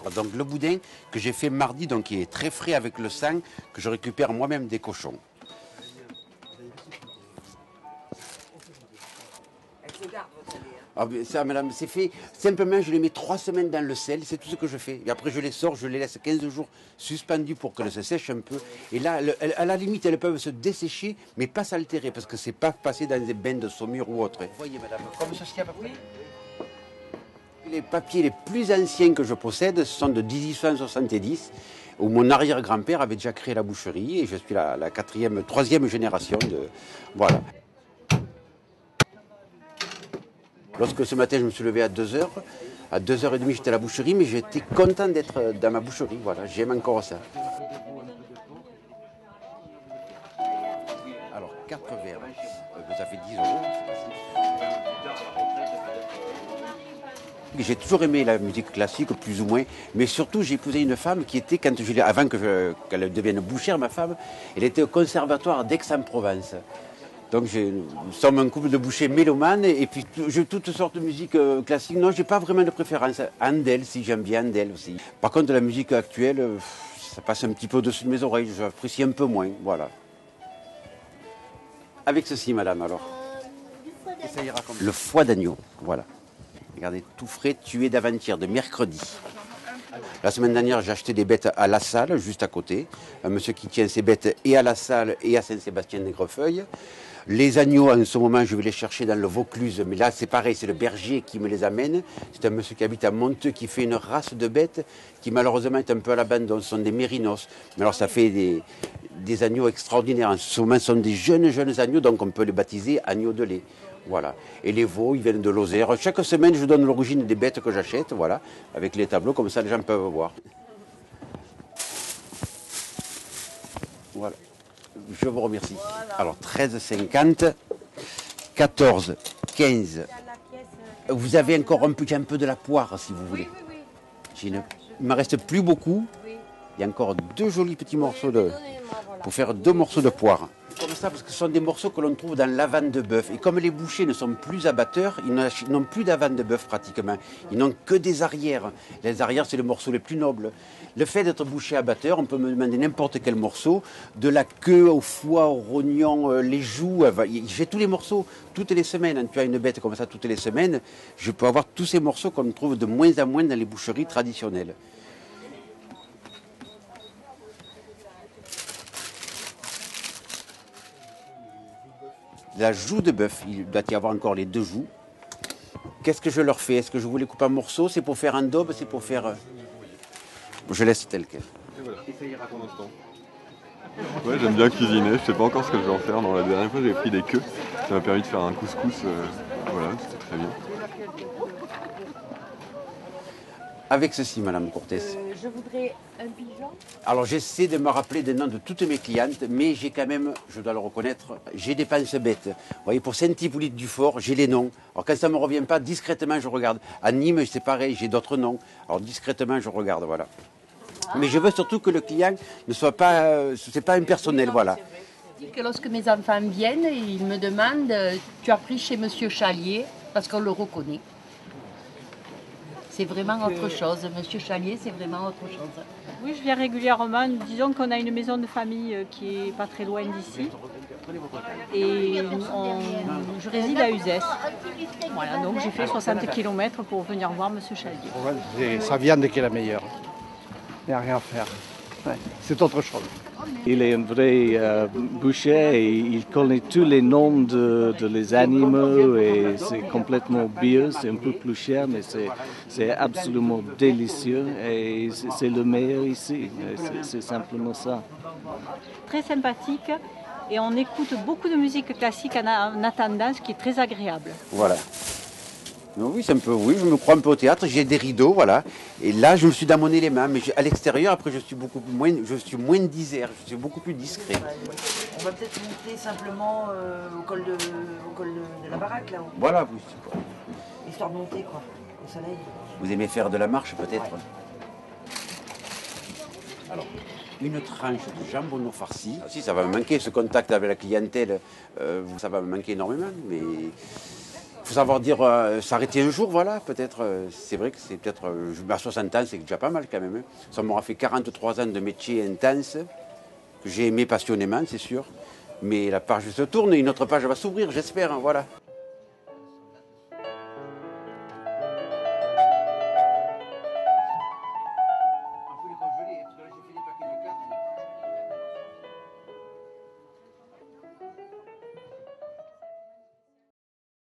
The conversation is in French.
Alors, donc le boudin que j'ai fait mardi, donc qui est très frais avec le sang, que je récupère moi-même des cochons. Ah, ça, madame, c'est fait. Simplement, je les mets 3 semaines dans le sel, c'est tout ce que je fais. Et après, je les sors, je les laisse 15 jours suspendus pour qu'elles se sèchent un peu. Et là, à la limite, elles peuvent se dessécher, mais pas s'altérer, parce que c'est pas passé dans des bains de saumure ou autre. Vous voyez, madame, comme ceci à peu près. Les papiers les plus anciens que je possède sont de 1870, où mon arrière-grand-père avait déjà créé la boucherie, et je suis la troisième génération de... Voilà. Lorsque ce matin je me suis levé à 2h, à 2h30 j'étais à la boucherie, mais j'étais content d'être dans ma boucherie, voilà, j'aime encore ça. Alors 4 verres, ça fait 10 euros. J'ai toujours aimé la musique classique, plus ou moins, mais surtout j'ai épousé une femme qui était, avant qu'elle devienne bouchère, ma femme, elle était au conservatoire d'Aix-en-Provence. Donc nous sommes un couple de bouchers mélomanes et puis j'ai toutes sortes de musique classique. Non, j'ai pas vraiment de préférence. Handel, si j'aime bien Handel aussi. Par contre, la musique actuelle, ça passe un petit peu au-dessus de mes oreilles. J'apprécie un peu moins, voilà. Avec ceci, madame, alors. Ça ira comme le foie d'agneau, voilà. Regardez, tout frais, tué d'avant-hier, de mercredi. La semaine dernière, j'ai acheté des bêtes à La Salle, juste à côté. Un monsieur qui tient ses bêtes et à La Salle et à Saint-Sébastien-des-Grefeuilles. Les agneaux, en ce moment, je vais les chercher dans le Vaucluse. Mais là, c'est pareil, c'est le berger qui me les amène. C'est un monsieur qui habite à Monteux, qui fait une race de bêtes qui, malheureusement, est un peu à l'abandon. Ce sont des mérinos. Mais alors, ça fait des agneaux extraordinaires. En ce moment, ce sont des jeunes agneaux, donc on peut les baptiser agneaux de lait. Voilà. Et les veaux, ils viennent de Lozère. Chaque semaine, je donne l'origine des bêtes que j'achète, voilà, avec les tableaux, comme ça les gens peuvent voir. Voilà. Je vous remercie. Voilà. Alors, 13,50, 14, 15. Vous avez encore un peu de la poire, si vous voulez. Oui, oui, oui. Il ne me reste plus beaucoup. Oui. Il y a encore 2 jolis petits morceaux pour faire 2 morceaux de poire. Comme ça, parce que ce sont des morceaux que l'on trouve dans l'avant de bœuf. Et comme les bouchers ne sont plus abatteurs, ils n'ont plus d'avant de bœuf pratiquement. Ils n'ont que des arrières. Les arrières, c'est les morceaux les plus nobles. Le fait d'être boucher abatteur, on peut me demander n'importe quel morceau, de la queue au foie, au rognon, les joues. J'ai tous les morceaux toutes les semaines. Tu as une bête comme ça toutes les semaines, je peux avoir tous ces morceaux qu'on trouve de moins en moins dans les boucheries traditionnelles. La joue de bœuf, il doit y avoir encore les 2 joues. Qu'est-ce que je leur fais? Est-ce que je vous les coupe en morceaux? C'est pour faire un daube? C'est pour faire... Je laisse tel quel. Et voilà. Et ça ira pour l'instant. Ouais, j'aime bien cuisiner. Je sais pas encore ce que je vais en faire. Non, la dernière fois, j'ai pris des queues. Ça m'a permis de faire un couscous. Voilà, c'était très bien. Avec ceci, Madame Cortès. Je voudrais un pigeon. Alors, j'essaie de me rappeler des noms de toutes mes clientes, mais j'ai quand même, je dois le reconnaître, j'ai des penses bêtes. Vous voyez, pour Saint-Hippolyte-du-Fort, j'ai les noms. Alors, quand ça ne me revient pas, discrètement, je regarde. À Nîmes, c'est pareil, j'ai d'autres noms. Alors, discrètement, je regarde, voilà. Mais je veux surtout que le client ne soit pas, c'est pas impersonnel, voilà. Que lorsque mes enfants viennent, ils me demandent tu as pris chez Monsieur Chalier parce qu'on le reconnaît. C'est vraiment autre chose. Monsieur Chalier, c'est vraiment autre chose. Oui, je viens régulièrement. Disons qu'on a une maison de famille qui est pas très loin d'ici. Et je réside à Uzès. Voilà, donc j'ai fait 60 km pour venir voir Monsieur Chalier. C'est sa viande qui est la meilleure. Il n'y a rien à faire. Ouais, c'est autre chose. Il est un vrai boucher et il connaît tous les noms de les animaux et c'est complètement bio, c'est un peu plus cher mais c'est absolument délicieux et c'est le meilleur ici, c'est simplement ça. Très sympathique et on écoute beaucoup de musique classique en attendant, ce qui est très agréable. Voilà. Oui, c'est un peu, oui, je me crois un peu au théâtre, j'ai des rideaux, voilà. Et là, je me suis dammonné les mains, mais à l'extérieur, après, je suis moins disert, je suis beaucoup plus discret. On va peut-être monter simplement au col de la baraque, là-haut. Voilà, oui. Histoire de monter, quoi, au soleil. Vous aimez faire de la marche, peut-être? Alors, une tranche de jambon farci. Si, ça va me manquer, ce contact avec la clientèle, ça va me manquer énormément, mais... faut savoir dire s'arrêter un jour, voilà, peut-être. C'est vrai que c'est peut-être. À 60 ans, c'est déjà pas mal quand même. Hein. Ça m'aura fait 43 ans de métier intense, que j'ai aimé passionnément, c'est sûr. Mais la page se tourne et une autre page va s'ouvrir, j'espère, hein, voilà.